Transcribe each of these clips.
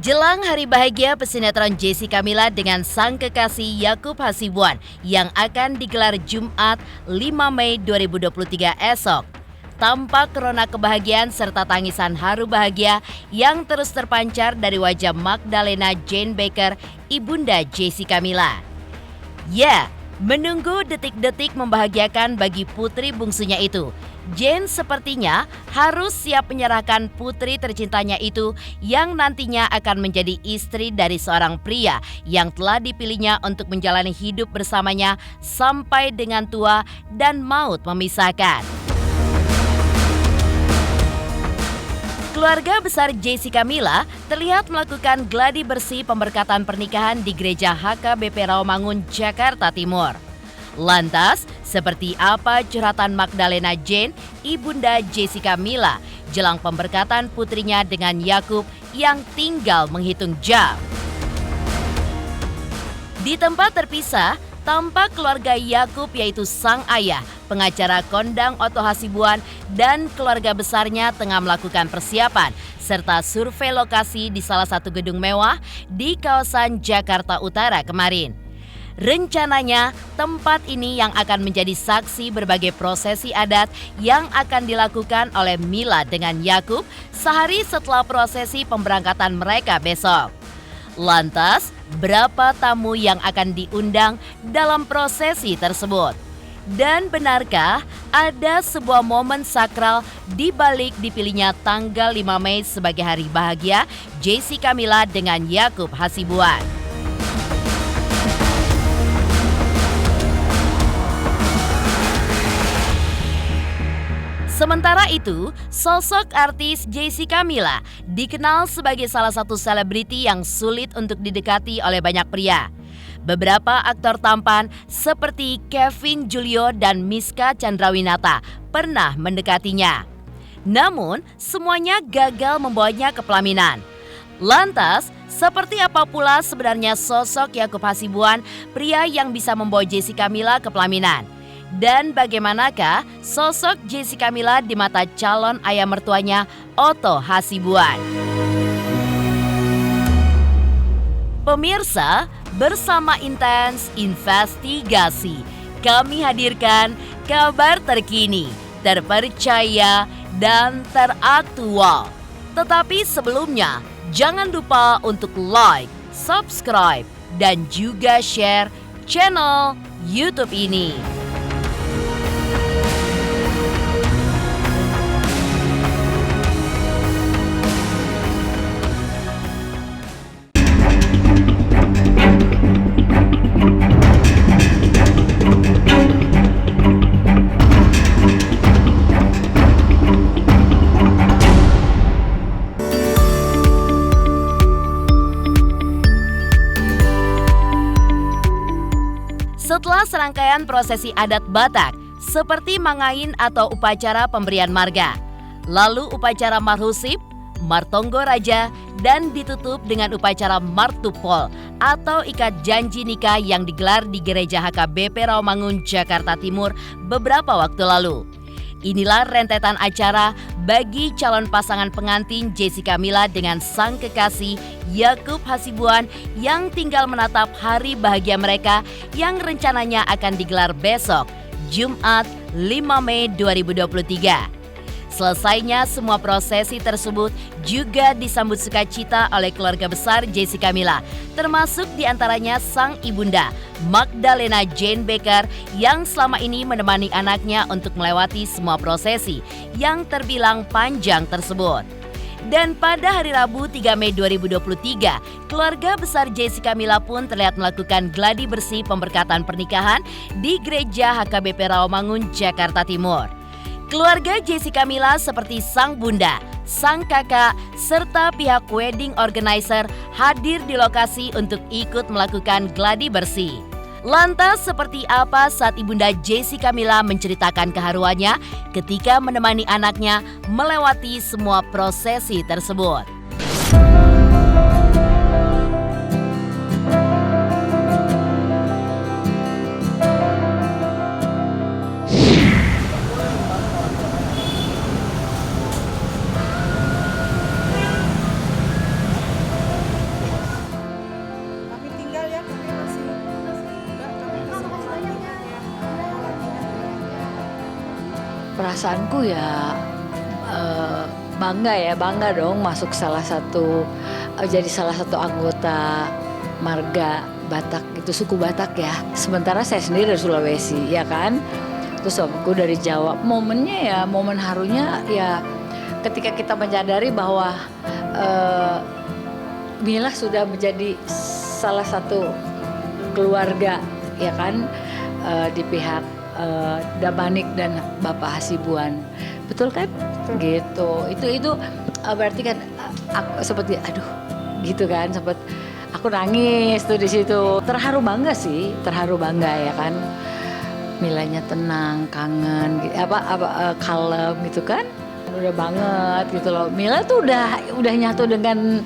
Jelang hari bahagia pesinetron Jessica Mila dengan sang kekasih Yakub Hasibuan yang akan digelar Jumat 5 Mei 2023 esok. Tampak rona kebahagiaan serta tangisan haru bahagia yang terus terpancar dari wajah Magdalena Jane Baker, ibunda Jessica Mila. Ya, menunggu detik-detik membahagiakan bagi putri bungsunya itu. Jane sepertinya harus siap menyerahkan putri tercintanya itu yang nantinya akan menjadi istri dari seorang pria yang telah dipilihnya untuk menjalani hidup bersamanya sampai dengan tua dan maut memisahkan. Keluarga besar Jessica Mila terlihat melakukan gladi bersih pemberkatan pernikahan di Gereja HKBP Rawamangun, Jakarta Timur. Lantas, seperti apa curhatan Magdalena Jane, ibunda Jessica Mila, jelang pemberkatan putrinya dengan Yakub yang tinggal menghitung jam? Di tempat terpisah, tampak keluarga Yakub yaitu sang ayah, pengacara kondang Otto Hasibuan dan keluarga besarnya tengah melakukan persiapan serta survei lokasi di salah satu gedung mewah di kawasan Jakarta Utara kemarin. Rencananya, tempat ini yang akan menjadi saksi berbagai prosesi adat yang akan dilakukan oleh Mila dengan Yakub sehari setelah prosesi pemberangkatan mereka besok. Lantas, berapa tamu yang akan diundang dalam prosesi tersebut? Dan benarkah ada sebuah momen sakral di balik dipilihnya tanggal 5 Mei sebagai hari bahagia Jessica Mila dengan Yakub Hasibuan? Sementara itu, sosok artis Jessica Mila dikenal sebagai salah satu selebriti yang sulit untuk didekati oleh banyak pria. Beberapa aktor tampan seperti Kevin Julio dan Miska Chandrawinata pernah mendekatinya. Namun, semuanya gagal membawanya ke pelaminan. Lantas, seperti apa pula sebenarnya sosok Yakub Hasibuan, pria yang bisa membawa Jessica Mila ke pelaminan? Dan bagaimanakah sosok Jessica Mila di mata calon ayah mertuanya Otto Hasibuan? Pemirsa, bersama Intens Investigasi, kami hadirkan kabar terkini, terpercaya, dan teraktual. Tetapi sebelumnya, jangan lupa untuk like, subscribe, dan juga share channel YouTube ini. Setelah serangkaian prosesi adat Batak seperti mangain atau upacara pemberian marga, lalu upacara marhusip, martonggo raja, dan ditutup dengan upacara martupol atau ikat janji nikah yang digelar di Gereja HKBP Rawamangun, Jakarta Timur beberapa waktu lalu. Inilah rentetan acara bagi calon pasangan pengantin Jessica Mila dengan sang kekasih Yakub Hasibuan yang tinggal menatap hari bahagia mereka yang rencananya akan digelar besok, Jumat 5 Mei 2023. Selesainya semua prosesi tersebut juga disambut sukacita oleh keluarga besar Jessica Mila, termasuk diantaranya sang ibunda Magdalena Jane Baker yang selama ini menemani anaknya untuk melewati semua prosesi yang terbilang panjang tersebut. Dan pada hari Rabu 3 Mei 2023, keluarga besar Jessica Mila pun terlihat melakukan gladi bersih pemberkatan pernikahan di Gereja HKBP Rawamangun, Jakarta Timur. Keluarga Jessica Mila seperti sang bunda, sang kakak, serta pihak wedding organizer hadir di lokasi untuk ikut melakukan gladi bersih. Lantas seperti apa saat ibunda Jessica Mila menceritakan keharuannya ketika menemani anaknya melewati semua prosesi tersebut? Perasaanku ya bangga dong masuk jadi salah satu anggota marga Batak, itu suku Batak ya. Sementara saya sendiri dari Sulawesi ya kan. Terus suamiku dari Jawa. Momennya ya, momen harunya ya ketika kita menyadari bahwa Mila sudah menjadi salah satu keluarga ya kan, di pihak Damanik dan Bapak Hasibuan, betul kan? Gitu. Itu berarti kan aku seperti aduh gitu kan, sempat aku nangis tuh di situ. Terharu bangga ya kan. Milanya tenang, kangen, kalem gitu kan. Udah banget gitu loh. Mila tuh udah nyatu dengan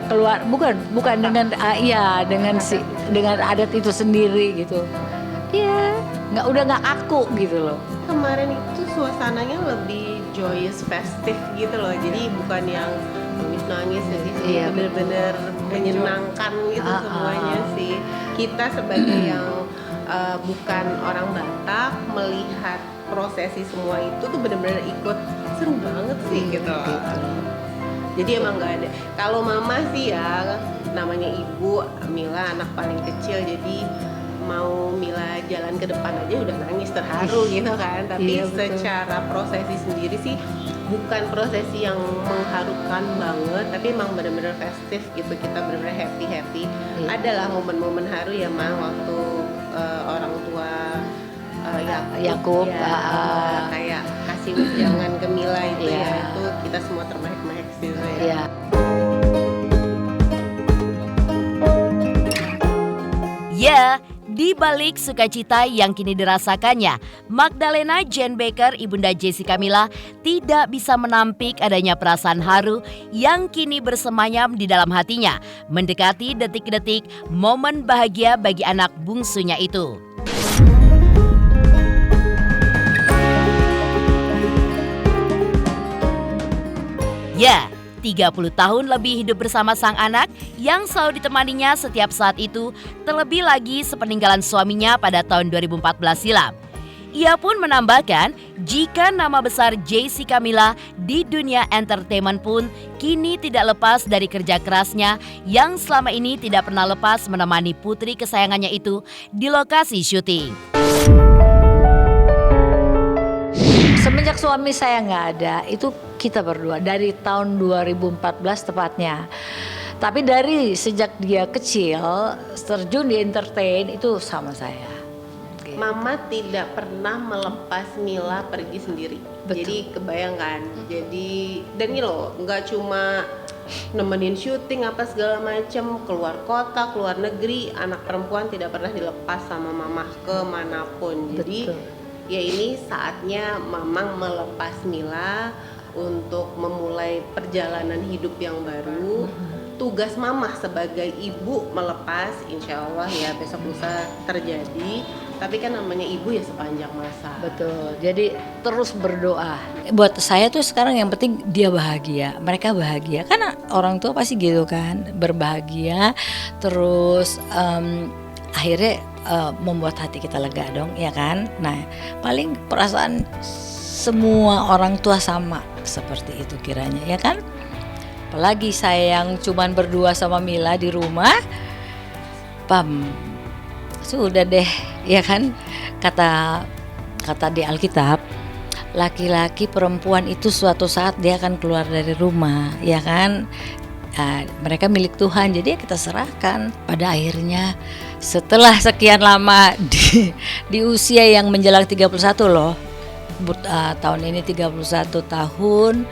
keluar bukan dengan dengan adat itu sendiri gitu. Iya, udah nggak aku gitu loh. Kemarin itu suasananya lebih joyous, festive gitu loh. Jadi bukan yang nangis sedih, iya, bener-bener menyenangkan gitu semuanya sih. Kita sebagai yang bukan orang Batak melihat prosesi semua itu tuh bener-bener ikut, seru banget sih gitu. Jadi emang nggak ada. Kalau mama sih ya, namanya ibu, Mila anak paling kecil, jadi mau Mila jalan ke depan aja udah nangis terharu gitu kan. Tapi iya, secara prosesi sendiri sih bukan prosesi yang mengharukan banget, tapi emang benar-benar festif gitu. Kita benar-benar happy. Adalah momen-momen haru ya mah, waktu orang tua Yakub kayak kasih ujangan ke Mila itu ya, itu kita semua termehek-mehek sih ya. Ya, di balik sukacita yang kini dirasakannya, Magdalena Jane Baker, ibunda Jessica Mila, tidak bisa menampik adanya perasaan haru yang kini bersemayam di dalam hatinya, mendekati detik-detik momen bahagia bagi anak bungsunya itu. Ya, 30 tahun lebih hidup bersama sang anak yang selalu ditemaninya setiap saat itu, terlebih lagi sepeninggalan suaminya pada tahun 2014 silam. Ia pun menambahkan, jika nama besar Jessica Mila di dunia entertainment pun kini tidak lepas dari kerja kerasnya yang selama ini tidak pernah lepas menemani putri kesayangannya itu di lokasi syuting. Semenjak suami saya nggak ada, itu kita berdua dari tahun 2014 tepatnya. Tapi dari sejak dia kecil terjun di entertain itu sama saya. Gitu. Mama tidak pernah melepas Mila pergi sendiri. Betul. Jadi kebayangkan. Jadi dan ini loh, nggak cuma nemenin syuting apa segala macam, keluar kota, keluar negeri, anak perempuan tidak pernah dilepas sama mama kemanapun. Jadi ya ini saatnya Mamang melepas Mila untuk memulai perjalanan hidup yang baru. Tugas Mama sebagai ibu melepas, insya Allah ya besok lusa terjadi. Tapi kan namanya ibu ya sepanjang masa. Betul, jadi terus berdoa. Buat saya tuh sekarang yang penting dia bahagia, mereka bahagia. Karena orang tua pasti gitu kan, berbahagia. Terus akhirnya membuat hati kita lega dong, ya kan? Nah, paling perasaan semua orang tua sama seperti itu kiranya, ya kan? Apalagi saya yang cuman berdua sama Mila di rumah, sudah deh, ya kan? Kata di Alkitab, laki-laki perempuan itu suatu saat dia akan keluar dari rumah, ya kan? Mereka milik Tuhan, jadi kita serahkan. Pada akhirnya setelah sekian lama di usia yang menjelang 31 loh, tahun ini 31 tahun,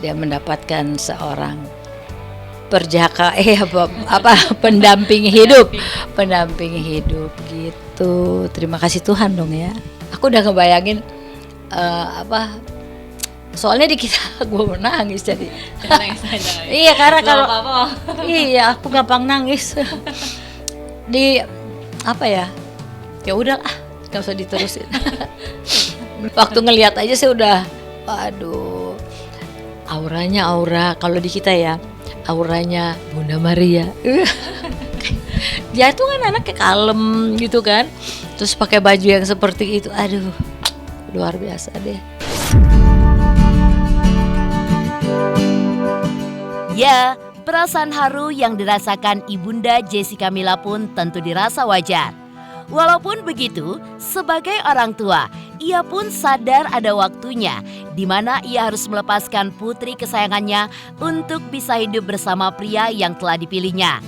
dia mendapatkan seorang pendamping hidup gitu. Terima kasih Tuhan dong ya. Aku udah ngebayangin soalnya di kita gue mau nangis jadi. Iya, karena kalau iya aku gampang nangis. Ya udahlah, nggak usah diterusin. Waktu ngelihat aja saya udah, aduh, aura kalau di kita ya, auranya Bunda Maria. Dia tuh kan anaknya kalem gitu kan, terus pakai baju yang seperti itu, aduh, luar biasa deh. Ya, perasaan haru yang dirasakan Ibunda Jessica Mila pun tentu dirasa wajar. Walaupun begitu, sebagai orang tua, ia pun sadar ada waktunya di mana ia harus melepaskan putri kesayangannya untuk bisa hidup bersama pria yang telah dipilihnya.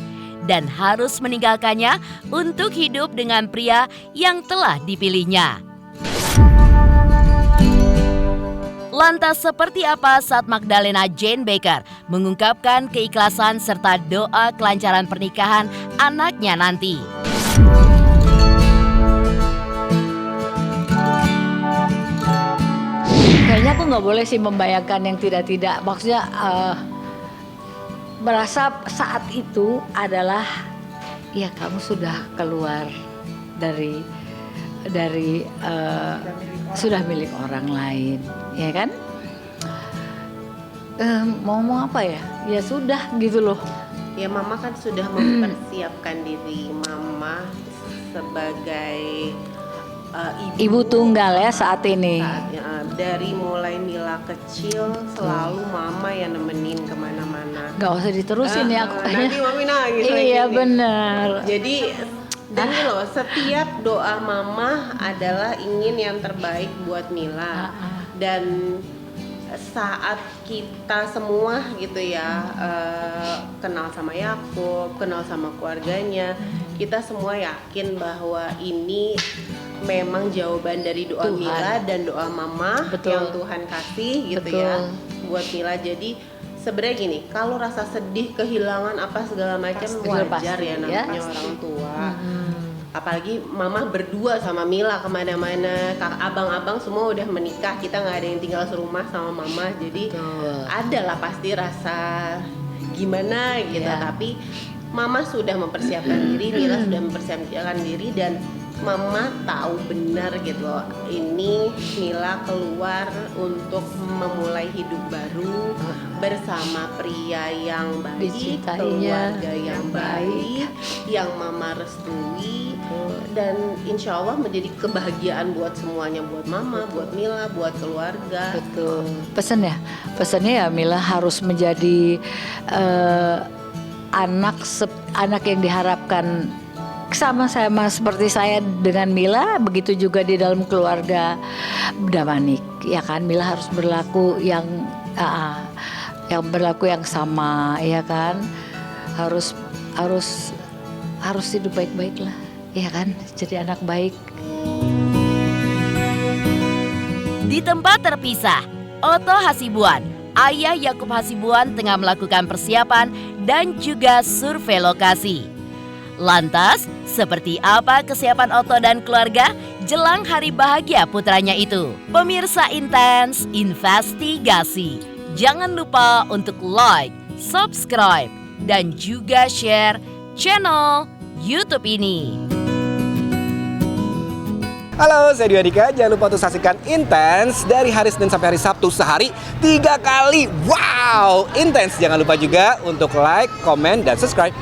Dan harus meninggalkannya untuk hidup dengan pria yang telah dipilihnya. Lantas seperti apa saat Magdalena Jane Baker mengungkapkan keikhlasan serta doa kelancaran pernikahan anaknya nanti? Kayaknya aku nggak boleh sih membayangkan yang tidak-tidak. Maksudnya merasa saat itu adalah ya kamu sudah keluar dari sudah milik orang lain, ya kan? Mau ngomong apa ya? Ya sudah gitu loh. Ya mama kan sudah mempersiapkan diri mama sebagai Ibu tunggal ya saat ini. Dari mulai Mila kecil selalu mama yang nemenin kemana-mana. Gak usah diterusin ya aku. Nanti mami nangis. Iya benar. Jadi ini loh, setiap doa mama adalah ingin yang terbaik buat Mila. Dan saat kita semua gitu ya kenal sama Yakub, kenal sama keluarganya, kita semua yakin bahwa ini memang jawaban dari doa Tuhan. Mila dan doa mama. Betul. Yang Tuhan kasih gitu. Betul. Ya buat Mila. Jadi sebenarnya gini, kalau rasa sedih, kehilangan apa segala macam wajar ya namanya orang tua. Apalagi mama berdua sama Mila kemana-mana, abang-abang semua udah menikah, kita nggak ada yang tinggal serumah sama mama, jadi ada lah pasti rasa gimana gitu. Tapi mama sudah mempersiapkan diri, Mila sudah mempersiapkan diri, dan mama tahu benar gitu loh, ini Mila keluar untuk memulai hidup baru bersama pria yang baik, keluarga yang baik, yang mama restui, dan insya Allah menjadi kebahagiaan buat semuanya, buat mama, buat Mila, buat keluarga. Betul. Pesannya ya Mila harus menjadi anak yang diharapkan sama-sama seperti saya dengan Mila, begitu juga di dalam keluarga Damanik, ya kan? Mila harus berlaku yang berlaku yang sama, ya kan? Harus hidup baik-baik lah, ya kan? Jadi anak baik. Di tempat terpisah, Otto Hasibuan, ayah Yakub Hasibuan tengah melakukan persiapan dan juga survei lokasi. Lantas, seperti apa kesiapan Otto dan keluarga jelang hari bahagia putranya itu? Pemirsa Intens Investigasi, jangan lupa untuk like, subscribe, dan juga share channel YouTube ini. Halo, saya Dwi Adika. Jangan lupa untuk saksikan Intens dari hari Senin sampai hari Sabtu sehari 3 kali. Wow, Intens. Jangan lupa juga untuk like, komen, dan subscribe.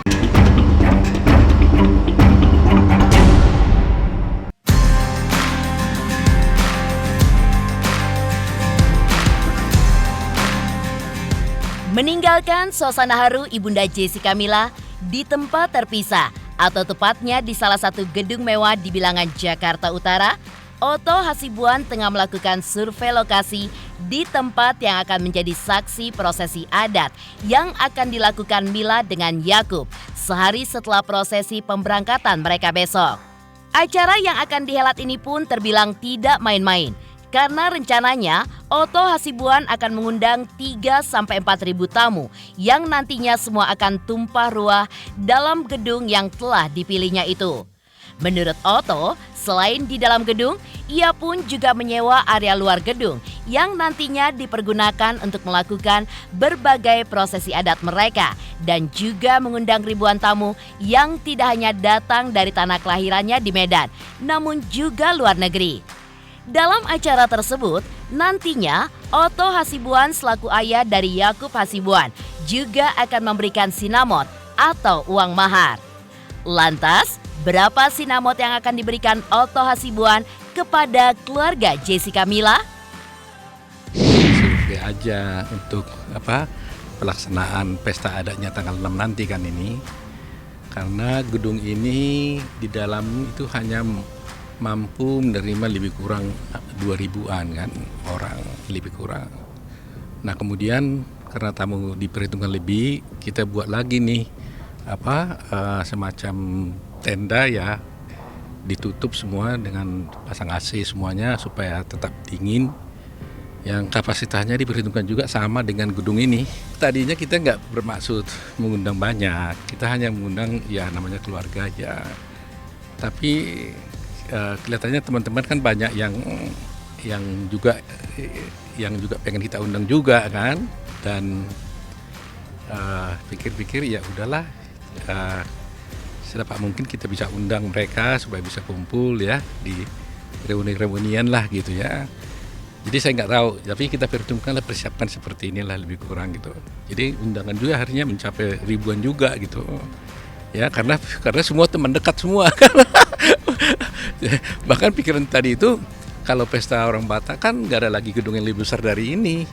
Meninggalkan suasana haru Ibunda Jessica Mila di tempat terpisah, atau tepatnya di salah satu gedung mewah di Bilangan, Jakarta Utara, Otto Hasibuan tengah melakukan survei lokasi di tempat yang akan menjadi saksi prosesi adat yang akan dilakukan Mila dengan Yakub sehari setelah prosesi pemberangkatan mereka besok. Acara yang akan dihelat ini pun terbilang tidak main-main, karena rencananya Otto Hasibuan akan mengundang 3-4 ribu tamu yang nantinya semua akan tumpah ruah dalam gedung yang telah dipilihnya itu. Menurut Otto, selain di dalam gedung, ia pun juga menyewa area luar gedung yang nantinya dipergunakan untuk melakukan berbagai prosesi adat mereka dan juga mengundang ribuan tamu yang tidak hanya datang dari tanah kelahirannya di Medan, namun juga luar negeri. Dalam acara tersebut, nantinya Otto Hasibuan selaku ayah dari Yakub Hasibuan juga akan memberikan sinamot atau uang mahar. Lantas, berapa sinamot yang akan diberikan Otto Hasibuan kepada keluarga Jessica Mila? Survei aja untuk pelaksanaan pesta adatnya tanggal 6 nanti kan ini. Karena gedung ini di dalam itu hanya mampu menerima lebih kurang 2.000-an kan orang, lebih kurang. Nah kemudian karena tamu diperhitungkan lebih, kita buat lagi nih semacam tenda ya, ditutup semua dengan pasang AC semuanya supaya tetap dingin. Yang kapasitasnya diperhitungkan juga sama dengan gedung ini. Tadinya kita nggak bermaksud mengundang banyak, kita hanya mengundang ya namanya keluarga aja. Tapi kelihatannya teman-teman kan banyak yang juga pengen kita undang juga kan. Dan pikir-pikir ya udahlah, sedapat mungkin kita bisa undang mereka supaya bisa kumpul ya di reuni-reunian lah gitu ya. Jadi saya nggak tahu, tapi kita perhitungkanlah, persiapkan seperti inilah lebih kurang gitu. Jadi undangan juga harinya mencapai ribuan juga gitu. Ya karena semua teman dekat semua. Bahkan pikiran tadi itu kalau pesta orang Batak kan nggak ada lagi gedung yang lebih besar dari ini.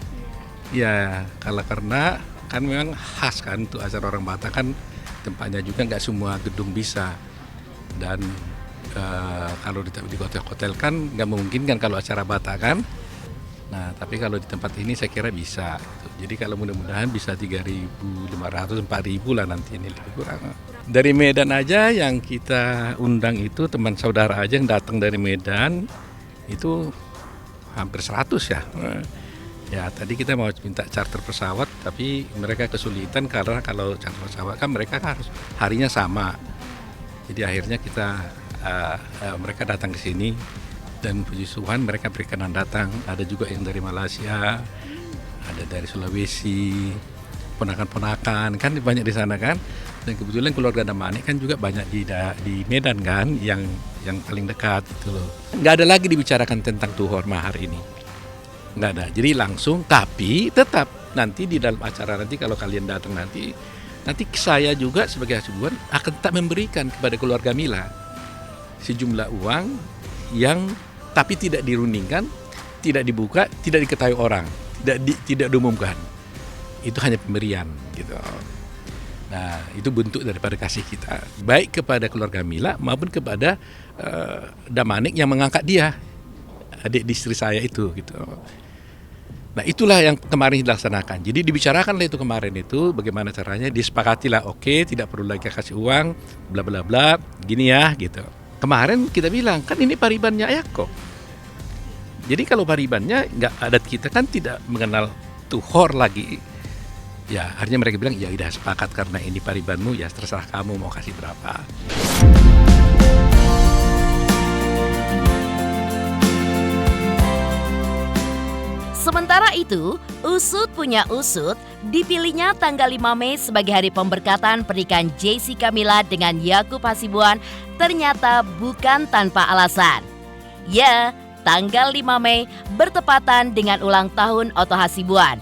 Ya karena kan memang khas kan untuk acara orang Batak kan tempatnya juga nggak semua gedung bisa. Dan kalau di hotel-hotel kan nggak memungkinkan kalau acara Batak kan. Nah, tapi kalau di tempat ini saya kira bisa. Jadi kalau mudah-mudahan bisa 3.500, 4.000 lah nanti ini lebih kurang. Dari Medan aja yang kita undang itu teman saudara aja yang datang dari Medan itu hampir 100 ya. Ya tadi kita mau minta charter pesawat tapi mereka kesulitan karena kalau charter pesawat kan mereka harus harinya sama. Jadi akhirnya mereka datang ke sini. Dan puji Tuhan mereka berkenan datang. Ada juga yang dari Malaysia, ada dari Sulawesi, ponakan-ponakan kan banyak di sana kan. Dan kebetulan keluarga Damanik kan juga banyak di Medan kan, yang paling dekat itu loh. Nggak ada lagi dibicarakan tentang tuhor mahar ini, nggak ada. Jadi langsung, tapi tetap nanti di dalam acara nanti kalau kalian datang nanti saya juga sebagai hasibuan akan tetap memberikan kepada keluarga Mila sejumlah uang yang tapi tidak dirundingkan, tidak dibuka, tidak diketahui orang, tidak diumumkan. Itu hanya pemberian gitu. Nah, itu bentuk daripada kasih kita, baik kepada keluarga Mila maupun kepada Damanik yang mengangkat dia, adik istri saya itu gitu. Nah, itulah yang kemarin dilaksanakan. Jadi dibicarakanlah itu kemarin itu bagaimana caranya, disepakatilah oke, tidak perlu lagi kasih uang, bla bla bla, gini ya gitu. Kemarin kita bilang, kan ini paribannya Ayako. Jadi kalau paribannya nggak adat kita kan tidak mengenal tuhor lagi. Ya akhirnya mereka bilang, ya udah sepakat karena ini paribanmu, ya terserah kamu mau kasih berapa. Sementara itu, usut punya usut, dipilihnya tanggal 5 Mei sebagai hari pemberkatan pernikahan Jessica Mila dengan Yakub Hasibuan ternyata bukan tanpa alasan. Ya, tanggal 5 Mei bertepatan dengan ulang tahun Oto Hasibuan.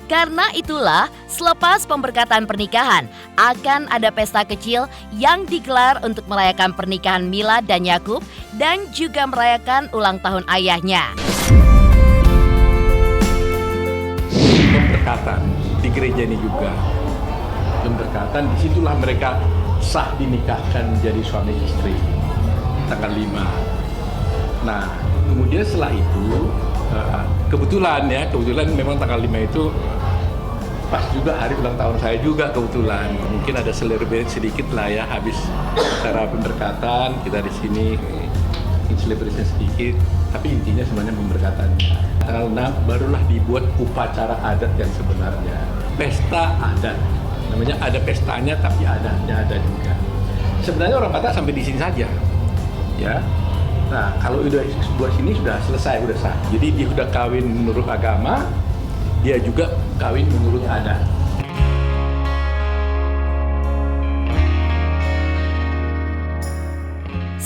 Karena itulah, selepas pemberkatan pernikahan, akan ada pesta kecil yang digelar untuk merayakan pernikahan Mila dan Yakub dan juga merayakan ulang tahun ayahnya. Pemberkatan di gereja ini juga. Pemberkatan, disitulah mereka sah dinikahkan menjadi suami istri tanggal 5. Nah, kemudian setelah itu kebetulan memang tanggal 5 itu pas juga hari ulang tahun saya juga kebetulan. Mungkin ada selebrasi sedikit lah ya, habis acara pemberkatan kita di sini selebrasi sedikit, tapi intinya sebenarnya pemberkatannya. Tanggal 6 barulah dibuat upacara adat yang sebenarnya. Pesta adat. Namanya ada pestanya tapi adatnya ada juga. Sebenarnya orang Batak sampai di sini saja. Ya. Nah, kalau udah buat sini sudah selesai, sudah sah. Jadi dia sudah kawin menurut agama, dia juga kawin menurut adat.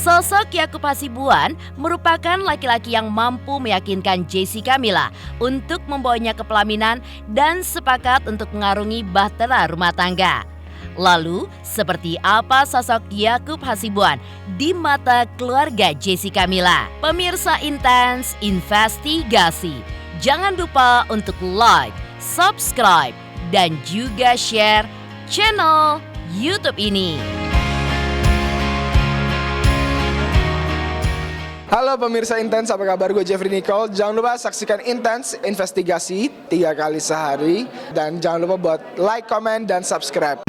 Sosok Yakub Hasibuan merupakan laki-laki yang mampu meyakinkan Jessica Mila untuk membawanya ke pelaminan dan sepakat untuk mengarungi bahtera rumah tangga. Lalu, seperti apa sosok Yakub Hasibuan di mata keluarga Jessica Mila? Pemirsa Intens Investigasi, jangan lupa untuk like, subscribe, dan juga share channel YouTube ini. Halo pemirsa Intens, apa kabar? Gue Jeffrey Nicole. Jangan lupa saksikan Intens Investigasi 3 kali sehari. Dan jangan lupa buat like, comment, dan subscribe.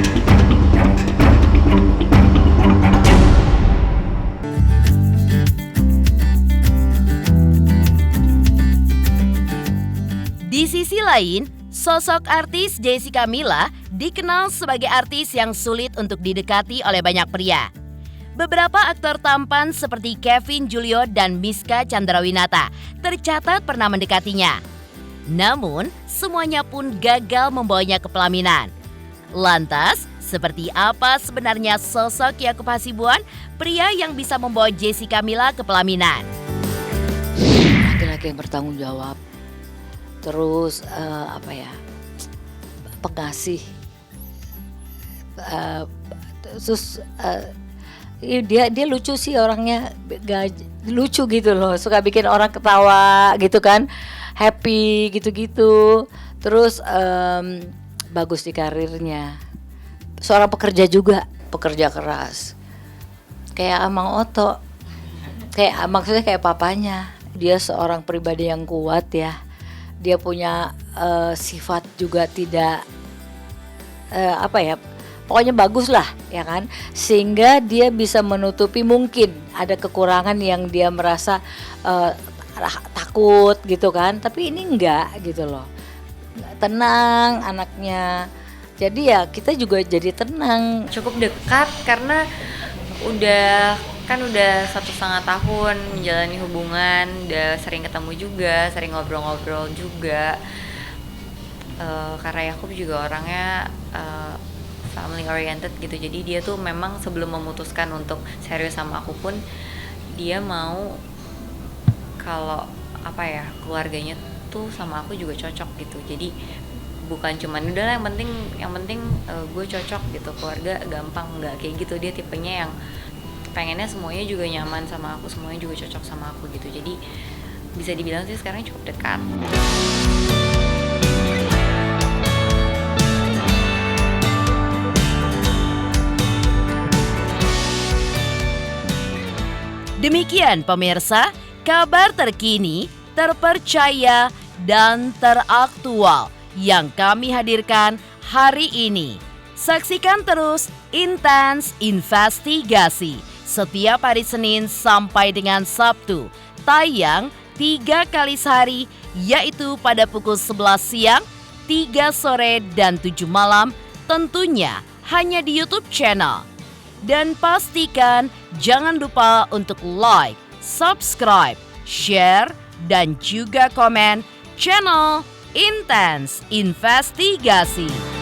Di sisi lain, sosok artis Jessica Mila dikenal sebagai artis yang sulit untuk didekati oleh banyak pria. Beberapa aktor tampan seperti Kevin Julio dan Miska Chandrawinata tercatat pernah mendekatinya. Namun, semuanya pun gagal membawanya ke pelaminan. Lantas, seperti apa sebenarnya sosok Yakub Hasibuan, pria yang bisa membawa Jessica Mila ke pelaminan? Laki-laki yang bertanggung jawab. Terus pengasih. Terus dia lucu sih orangnya, lucu gitu loh, suka bikin orang ketawa gitu kan, happy gitu-gitu. Terus bagus di karirnya, seorang pekerja juga, pekerja keras, kayak Amang Otto, maksudnya kayak papanya. Dia seorang pribadi yang kuat ya. Dia punya sifat juga tidak pokoknya bagus lah ya kan, sehingga dia bisa menutupi mungkin ada kekurangan yang dia merasa takut gitu kan, tapi ini enggak gitu loh, tenang anaknya. Jadi ya kita juga jadi tenang. Cukup dekat karena udah 1,5 tahun menjalani hubungan, udah sering ketemu juga, sering ngobrol-ngobrol juga. Karena Yakub juga orangnya family oriented gitu, jadi dia tuh memang sebelum memutuskan untuk serius sama aku pun dia mau kalau keluarganya tuh sama aku juga cocok gitu. Jadi bukan cuman udah lah yang penting gue cocok gitu, keluarga gampang, nggak kayak gitu. Dia tipenya yang pengennya semuanya juga nyaman sama aku, semuanya juga cocok sama aku gitu. Jadi bisa dibilang sih sekarang cukup dekat. Demikian pemirsa, kabar terkini, terpercaya, dan teraktual yang kami hadirkan hari ini. Saksikan terus Intens Investigasi setiap hari Senin sampai dengan Sabtu, tayang 3 kali sehari, yaitu pada pukul 11 siang, 3 sore, dan 7 malam, tentunya hanya di YouTube channel. Dan pastikan jangan lupa untuk like, subscribe, share, dan juga komen channel Intens Investigasi.